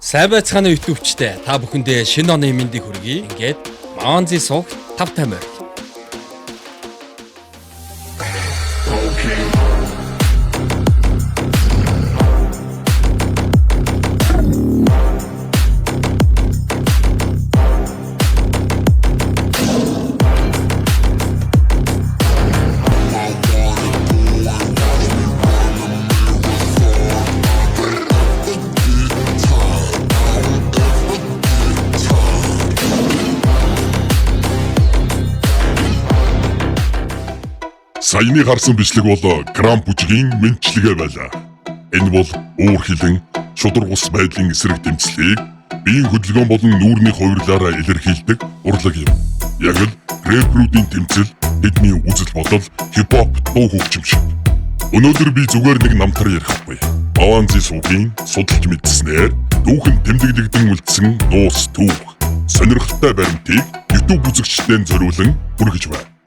Сайн байцгаана YouTube-чтэй та бүхэндээ шинэ оны мэндийг хүргэе. Ингээд Монзи суух тав тамир. Саяны харсан бичлэг бол Гран бүжгийн мэнчлэгээ байлаа. Энэ бол уур хилэн, шудраг ус байдлын эсрэг тэмцлийг биеийн хөдөлгөөн болон нүүрний хувирлаараа илэрхийлдэг урлаг юм. Яг л рэпрүүдийн тэмцэл бидний үзэл бодол хипхоп дуу хөгжим шиг. Өнөөдөр би зүгээр нэг намтар ярихгүй. Монзи суугийн судалж мэдснээр дүүхэн тэмдэглэгдэн үлдсэн дуус түүх, сонирхолтой баримтыг YouTube үзэгчдэд зориулан хүргэж байна.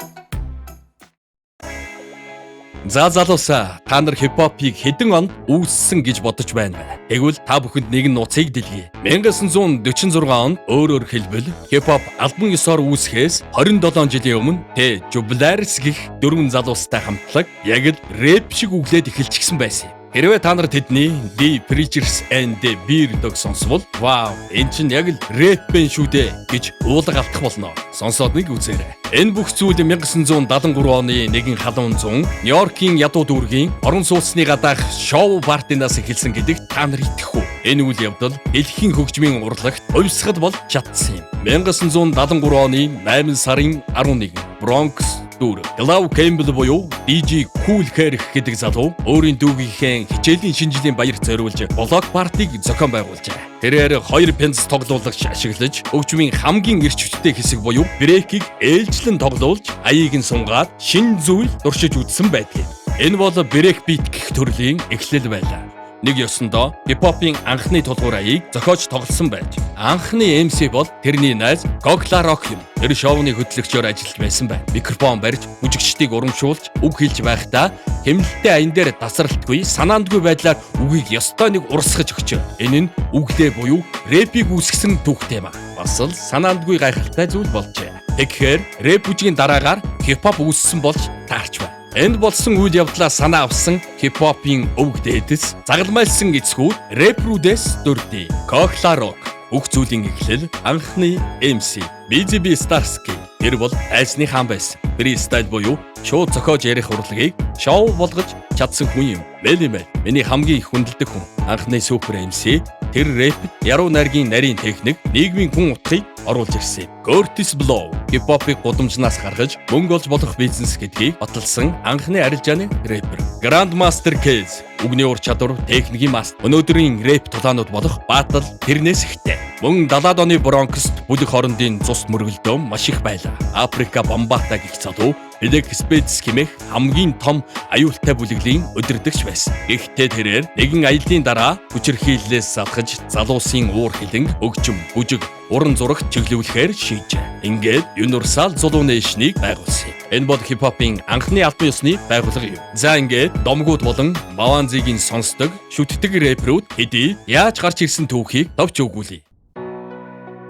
За залуусаа та нар хипхопыг хэдэн онд үүссэн гэж бодож байна вэ? Тэгвэл та бүхэнд нэгэн нууцыг дэлгэе. 1946 онд өөрөөр хэлбэл хипхоп албан ёсоор үүсэхээс 27 жилийн өмнө The Jublares гэх дөрвөн залуустай хамтлаг яг л рэп шиг үглээд эхэлчихсэн байсан юм. Хэрвээ та нар тэдний The Preachers and the Beer Dog сонсвол вау, энэ чинь яг л рэп бэн шүү дээ гэж уулга алдах болно. Сонсоод нэг үзээрэй. Энэ бүх зүйл 1973 оны нэгэн халуун зун Нью-Йоркийн ядуу дүүргийн орон сууцны гадаах шоу партинаас эхэлсэн гэдэгт та нар итгэх үү? Энэ үйл явдал дэлхийн хөгжмийн урлагт хувьсгал бол чадсан юм. 1973 оны 8 сарын 11 Bronx дүүр Glav Campbell буюу DJ Kool Herc гэдэг залуу өөрийн дүүгийнхээ хичээлийн шинжилгээний баярт зориулж блок партиг зохион байгуулжээ. Тэрээр хоёр пенс тоглуулагч ашиглаж хөгжмийн хамгийн эрч хүчтэй хэсэг буюу брейкийг ээлжлэн тоглуулж аяыг нь сунгаад шин зүйл дуршиж үзсэн байдгийг. Энэ бол брейк бит гэх төрлийн эхлэл байлаа. Нэг ёсондоо хипхопын анхны тулгуур аяыг зохиож тоглосон байж. Анхны MC бол тэрний найз Gogla Rock юм. Тэр шоуны хөтлөгчөөр ажиллаж байсан байна. Микрофон барьж, жүжигчдийг урамшуулж, үг хэлж байхдаа хэмнэлттэй аян дээр тасралтгүй, санаандгүй байдлаар үгийг ёстой нэг урсгаж өгчөө. Энэ нь үглээ буюу рэпийг үүсгэсэн түүхтэй юм. Бас л санаандгүй гайхалтай зүйл болжээ. Тэгэхээр рэп бүжгийн дараагаар хипхоп үүссэн болж таарч байна. Энд болсон үйл явдлаа санаа авсан хипхопын өвөг дээдэс загалмайлсан эцгүүд рэпрүүдээс дурдъя. Gogla Rock бүх зүйлийн эхлэл анхны MC Busy Bee Starski. Тэр бол айсны хаан байсан. Freestyle буюу шууд зохиож ярих урлагийг шоу болгож чадсан хүн юм. Мэлимэл миний хамгийн их хүндэлдэг хүн. Анхны супер MC тэр рэпт яруу найргийн нарийн техник, нийгмийн хүн утгыг оруулж ирсэн юм. Curtis Blow хипхопыг гудамжнаас гаргаж мөнгө олж болох бизнес гэдгийг баталсан анхны арилжааны рэпер. Grandmaster Caz үгний ур чадвар, техникийн мастер. Өнөөдрийн рэп тулаанууд болох батал тэрнээс ихтэй. Мөн 70-аад оны Бронкст бүлэг хоорондын цус мөргөлдөөн маш их байлаа. Африка Бамбата гэх залуу Black Spades хэмээх хамгийн том аюултай бүлэглийн удирдагч байсан. Гэхдээ тэрээр нэгэн аяллаа дараа хүчирхийллээс салхаж залуусын уур хилэн, хөгжим, бүжиг, уран зурагт чиглүүлэхээр шийджээ. Ингээд Universal Zulu Nation-ыг байгуулсан. Энэ бол хипхопын анхны албан ёсны байгууллага юм. За ингээд домгууд болон Монзигийн сонсдог, шүтдэг рэперүүд хэдий яаж гарч ирсэн түүхийг товч өгүүлье.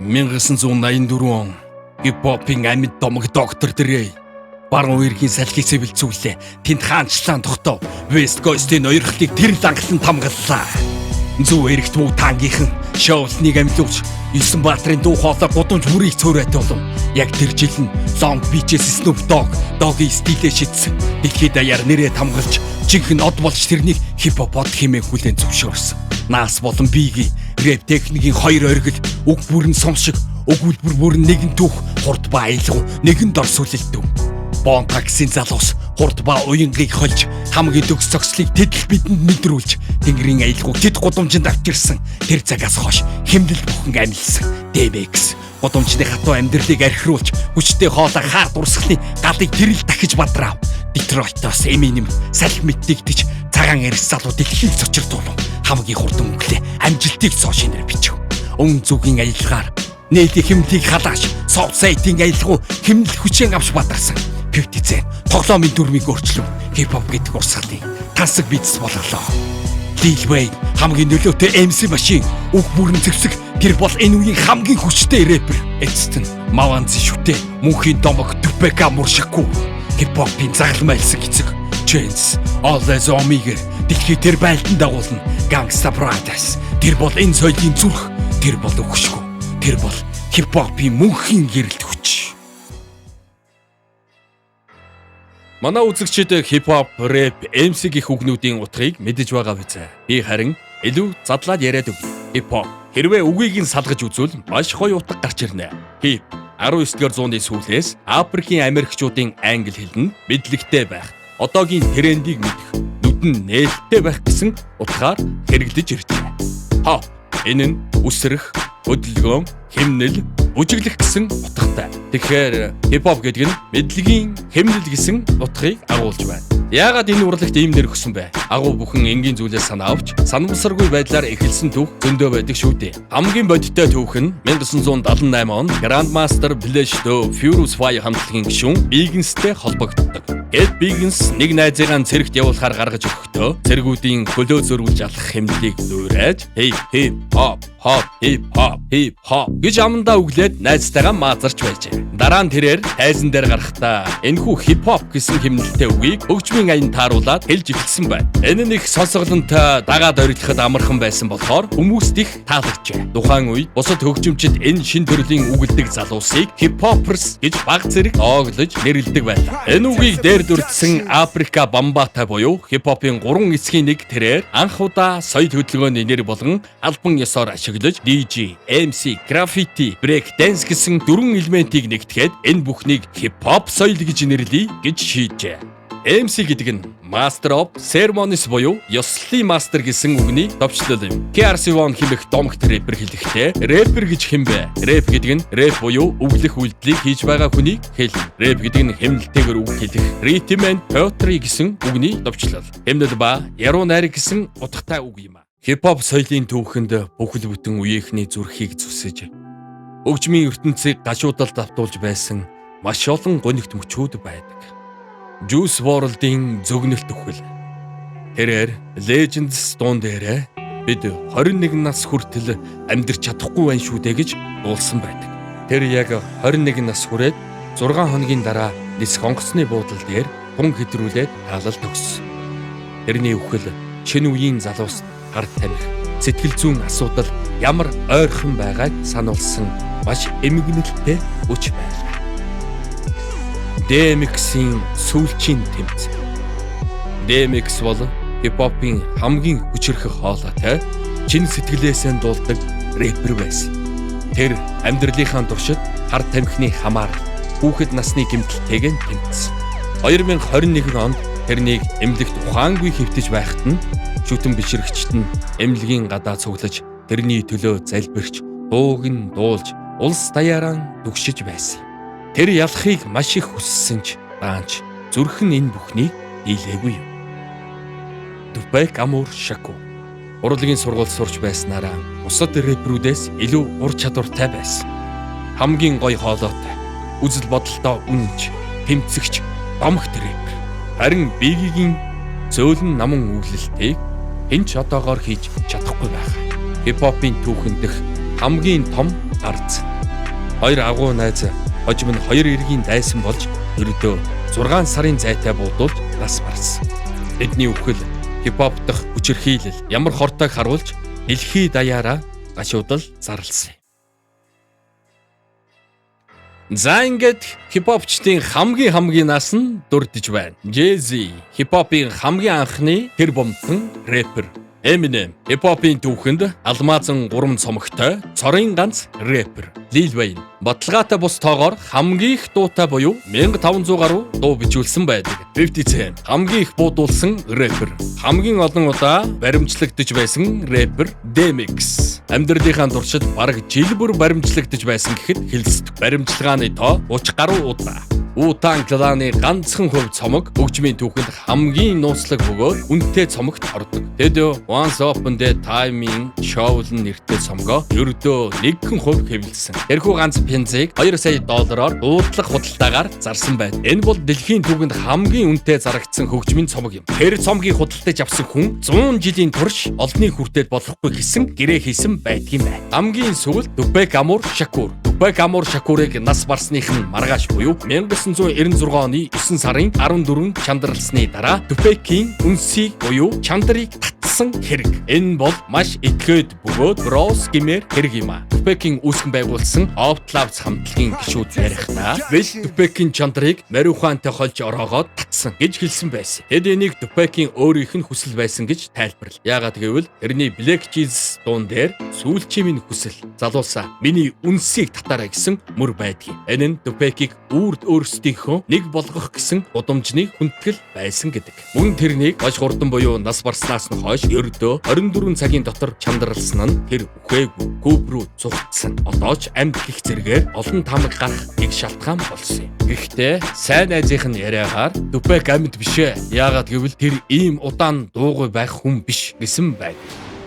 1984 он хипхопын амьд домог доктор Dre баруун эргийн салхийг цэвэлзүүлээ. Тэнд хаанчлаан тогтоо West Coast-ийн ноёрхлыг тэр лангалан тамгаллаа. Зүү эрэгт Wu-Tang-ийн шоулныг амьлуулж 9 баатрын дуу хоолой гудамж бүрийг цөөрөөд болов. Яг тэр жил нь Long Beach-с Snoop Dogg Doggy стилээ шидсэн. Дэлхийд даяар нэрээ тамгалж жинхэнэ од болж тэрнийг хипхоп од хэмээн хүлээн зөвшөөрсөн. Нас болон Biggie рэп техникийн хоёр оргил үг бүрэн сонсшиг өгүүлбэр бүрэн нэгэн түүх хурд ба аялгау нэгэн дор сүлэлдэв. Бон таксийн залуус хурд ба уянгийг холж хамгийн төгс цогцлыг тэдл бидэнд мэдрүүлж тэнгэрийн аялгау тэд гудамжинд авчирсан. Тэр цагаас хойш хэмнэл бүхэн амилсан. DMX гудамжны хатуу амьдралыг архируулж хүчтэй хоолой хаард урсгалын галыг тэрэл дахиж бадрав. Детройтоос Eminem салхи мэддэгдэж цагаан эрс залуу дэлхийг цочирдуулав. Хамгийн хурдан өглөө амжилтыг цоо шинээр бичв. Өн зүгийн аялгаар нээлтийн хэмнэлийг халааш соцсайтын аялгау хэмнэл хүчээр авч бадарсан. 50 Cent тоглоомын дүрмийг өөрчлөв. Хипхоп гэдэг урсгалыг тансаг бизнес болголоо. Lil Wayne хамгийн нөлөөтэй MC машин, үг бүрэн зэвсэг. Тэр бол энэ үеийн хамгийн хүчтэй рэпер. Эцэст нь Маванзи шүтээ, мөнхийн домог Tupac Amaru Shakur. Хип-хопын загалмай хэлсэн эцэг. Chance, All Eyes on Me-гэр дэлхий тэр байлдан дагуулна. Gangsta Brothers. Тэр бол энэ соёлын зүрх. Тэр бол өгшгөө. Тэр бол хип-хопын мөнхийн гэрэлт хүч. Манай үзэгчид хип-хоп, рэп, MC гэх үгнүүдийн утгыг мэдэж байгаа биз. Би харин илүү задлаад яриад өгье. Хип-хоп хэрвээ үгийг нь салгаж үзвэл маш гоё утга гарч ирнэ. Хип 19-р зууны сүүлээс Африкийн Америкчуудын англи хэл нь мэдлэгтэй байх, одоогийн трендийг мэдэх, нүдэн нээлттэй байх гэсэн утгаар хэрэглэж иржээ. Хоп энэ нь үсрэх, хөдөлгөөн, хэмнэл, бүжиглэх гэсэн утгатай. Тэгэхээр хип-хоп гэдэг нь мэдлэгийн хэмнэл гэсэн утгыг агуулж байна. Яагаад энэ урлагт ийм нэр өгсөн бэ? Агуу бүхэн энгийн зүйлээс санаа авч санамсаргүй байдлаар эхэлсэн түүх зөндөө байдаг шүү дээ. Хамгийн бодиттой түүх нь 1978 он Grandmaster Flash The Furious 5 хамтлагийн гишүүн Bigginsтэй холбогддог. Гэт Biggins нэг найзыгаа цэрэгт явуулахаар гаргаж өгөхдөө цэргүүдийн хөлөө зөрүүлж алах хэмнэлийг дуурайж хип хop гэж амандаа өглөөд найзтайгаа маазарч байжээ. Дараа нь тэрээр тайзан дээр гарахдаа энэхүү хип хоп гэсэн хэмнэлтэй үгийг хөгжмийн аян тааруулаад хэлж эхэлсэн байна. Энэ нэг сонсголонтой дагаад орилоход амархан байсан болохоор хүмүүст их таалагджээ. Тухайн үед бусад хөгжимчид энэ шин төрлийн үгэлдэг залуусыг хип хопперс гэж баг зэрэг оглож нэрлэдэг байлаа. Энэ үгийг дээр дүрдсэн Африка Бамбата буюу хип хопын 3 эсхийн нэг тэрээр анх удаа соёл хөдөлгөөний нэр болгон албан ёсоор ашиглаж DJ, MC, graffiti, break dance гэсэн 4 элементийг нэгтгэхэд энэ бүхнийг хип хоп соёл гэж нэрлэе гэж шийджээ. MC гэдэг нь Master of Ceremonies буюу ёслолын мастер гэсэн үгний товчлол юм. KRS-One хэмэх домогт рэпер хэлэхдээ рэпер гэж хэм бэ? Рэп гэдэг нь рэп буюу өглөх үйлдэлийг хийж байгаа хүнийг хэлнэ. Рэп гэдэг нь хэмнэлтэйгээр үг хэлэх, rhythm and poetry гэсэн үгний товчлол. Хэмнэл ба яруу найр гэсэн утгатай үг юм. Хип-хоп соёлын түүхэнд бүхэл бүтэн үеийнхний зүрхийг зүсэж хөгжмийн ертөнцийг гашуудалд давтуулж байсан маш олон гонигт мөчүүд байдаг. Juice WRLD-ийн зөгнөлт үхэл. Тэрээр Legends дуун дээрээ бид 21 нас хүртэл амьдрч чадахгүй байх шүү дээ гэж дуулсан байдаг. Тэр яг 21 нас хүрээд 6 хоногийн дараа нисэх онгоцны буудлын дээр тун хэдрүүлээд таалал төгссөн. Тэрний үхэл шинэ үеийн залуус гар тамхи, сэтгэл зүйн асуудал ямар ойрхон байгааг сануулсан маш эмгэнэлтэй үч байлаа. DMX-ийн сүүлчийн тэмц. DMX бол хип-хопын хамгийн хүчрэх хоолойтой, чин сэтгэлээсээ дуулдаг рэпер байсан. Тэр амьдралынхаа туршид хар тамхины хамаарал, хүүхэд насны гэмтэлтэйг тэмцсэн. 2021 онд тэрнийг эмнэлэгт ухаангүй хэвтэж байхад нь шүтэн бишрэгчт нь эмнэлгийн гадаа цуглаж тэрний төлөө залбирч дууг нь дуулж улс даяараа дүгшиж байсан. Тэр ялахыг маш их хүссэн ч даанч зүрх нь энэ бүхнийг дийлээгүй юм. Tupac Amaru Shakur урлагийн сургууль сурч байснараа бусад рэперүүдээс илүү ур чадвартай байсан. Хамгийн гоё хоолойтой, үзэл бодолтой үнэнч, тэмцэгч, домогт рэпер. Харин Biggie-гийн зөөлөн наман үглэлтийг хэн ч одоогоор хийж чадахгүй байх. Хип-хопын түүхэн дэх хамгийн том арц. Хоёр агуу найз хожим нь 2 эргийн дайсан болж ердөө 6 сарын зайтай буудуулж нас барсан. Эдний үхэл хип-хоп дахь хүчирхийлэл ямар хортойг харуулж дэлхий даяараа гашуудал зарласан. За ингээд хип-хопчдын хамгийн нас нь дурдж байна. Jay-Z хип-хопын хамгийн анхны тэр бомтон рэпер. Eminem хип-хопын түүхэнд алмаазан 3 цомогтой цорын ганц рэпер. Lil Wayne баталгаатай бус тоогоор хамгийн их дуутай буюу 1500 гаруй дуу бичүүлсэн байдаг. 50 Cent хамгийн их буудуулсан рэпер. Хамгийн олон удаа баримтлагдж байсан рэпер DMX. Амьдралынхаа туршид бараг жил бүр баримтлагдж байсан гэхэд хэлцдэг. Баримтлагааны тоо 30 гаруй удаа. Wu-Tang Clan-ы ганцхан хувь цомог хөгжмийн түүхэнд хамгийн нууцлаг бөгөөд үнэтэй цомогт ордог. Тэд Once Upon a Time-ийн Shaolin нэртэй цомгоо ердөө 1% хэвлэсэн. Тэрхүү ганц пензийг $2 сая дуудлаар худалдаагаар зарсан байна. Энэ бол дэлхийн түүхэнд хамгийн үнэтэй зарагдсан хөгжмийн цомог юм. Тэр цомгийг худалдаж авсан хүн 100 жилийн турш олонний хүртэл болохгүй гэсэн гэрээ хийсэн байдгийн байна. Хамгийн сүүлд Tupac Amaru Shakur. Tupac Amaru Shakur-ыг нас барсных нь маргааш буюу 1996 оны 9 сарын 14-нд чандралсны дараа Tupac-ийн үнсийг буюу чандрыг татсан хэрэг. Энэ бол маш итгэхэд бөгөөд Bros гэмээр хэрэг юм а. Tupac-ийн үүсгэн байгуулсан Outlawz хамтлагийн гишүүд ярихдаа Will Tupac-ийн чандрыг марихуантай холж ороогоод татсан гэж хэлсэн байсан. Тэд энийг Tupac-ийн өөрийнх нь хүсэл байсан гэж тайлбарлав. Яагаад гэвэл тэрний Black Jesus дуун дээр сүүлчийн минь хүсэл залуусаа миний үнсийг татаарай гэсэн мөр байдгийг. Энэ нь Tupac-ийг өөрсдийнхөө нэг болгох гэсэн удамжны хүндэтгэл байсан гэдэг. Мөн тэрнийг маш хурдан буюу нас барснаас нь хойш ердөө 24 цагийн дотор чандралсан нь тэр үхээгүй куб руу цугтсан. Одоо ч амьд гих зэрэгээр олон тамга гарах нэг шалтгаан болсон юм. Гэхдээ сайн найзынх нь яриагаар Tupac амьд бишээ. Яагаад гэвэл тэр ийм удаан дуугүй байх хүн биш гэсэн байна.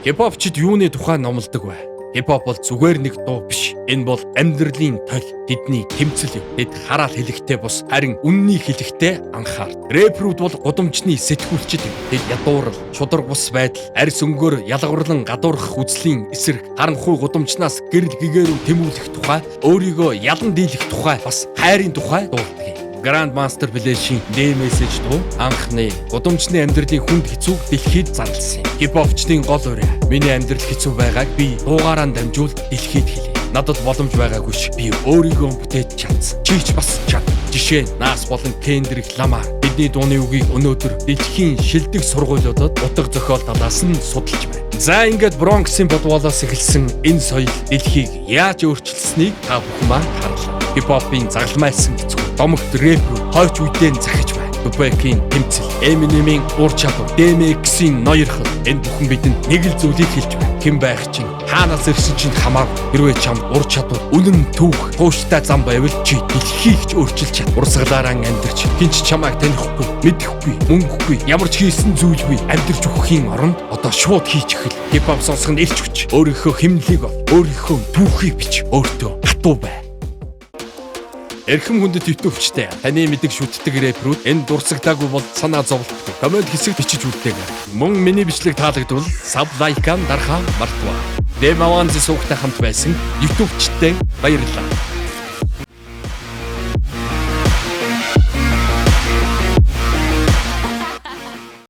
Хипхопчид юуны тухай номлодог вэ? Хипхоп бол зүгээр нэг дуу биш. Энэ бол амьдралын тол, тэдний тэмцэл юм. Тэд хараал хэлэхтэй бус харин үнний хэлэхтэй анхаард. Рэперүүд бол гудамжны сэтгүүлчид юм. Тэд ядуурал, шудраг бус байдал, арьс өнгөөр ялгуурлан гадуурхах үзлийн эсрэг, харанхуй гудамжнаас гэрэл гэгээрүү тэмүүлэх тухай, өөрийгөө ялан дийлэх тухай, бас хайрын тухай дуулдаг. Grandmaster Flash-ийн D-Message дуу анхны гудамжны амьдралын хүнд хэцүүг дэлхийд зарласан юм. Хипхопчдын гол ураа миний амьдрал хэцүү байгааг би дуугаараа дамжуул дэлхийд хэлье. Надад боломж байгаагүй ш. Би өөрийгөө бүтээж чадсан. Чи ч бас чад. Жишээ нь Nas болон Kendrick Lamar бидний дууны үгийг өнөөдөр дэлхийн шилдэг сургуулиудад утга зохиол талаас нь судалж байна. За ингээд Bronx-ийн бодволоос эхэлсэн энэ соёл дэлхийг яаж өөрчилсөнийг та бүхэн маань харлаа. Хипхопын загламайлсан хэцүү домогт рэпер хойч үедээ захиж байна. Tupac-ийн тэмцэл, Eminem-ийн ур чадвар, DMX-ийн ноёрхол энэ бүхэн бидэнд нэг л зүйлийг хэлж байна. Хэн байх чинь, хаанаас ирсэн чинь хамаагүй. Хэрвээ чамд ур чадвар, үнэн түүх, тууштай зам байвал чи дэлхийг ч өөрчилж чад. Урсгалаараа амьдарч, хинч чамайг танихгүй, мэдэхгүй, мөнгөгүй, ямар ч хийсэн зүйлгүй амьдарч өгөхийн оронд одоо шууд хийж эхэл. Хипхоп сонсох нь илч хүч. Өөрийнхөө хэмнэлийг ол, өөрийнхөө түүхийг бич, өөртөө хатуу бай. Эрхэм хүндэт ютубчтэй таны мэдэг шүтдэг рэперүүд энэ дурсагдаагүй бол санаа зовлтгүй. Комент хэсэгт бичиж үлдээгэй. Мөн миний бичлэг таалагдвал саб лайкан дарахаа мартаваа. Дэмаванзи суугтай хамт байсан ютубчтэй баярлалаа.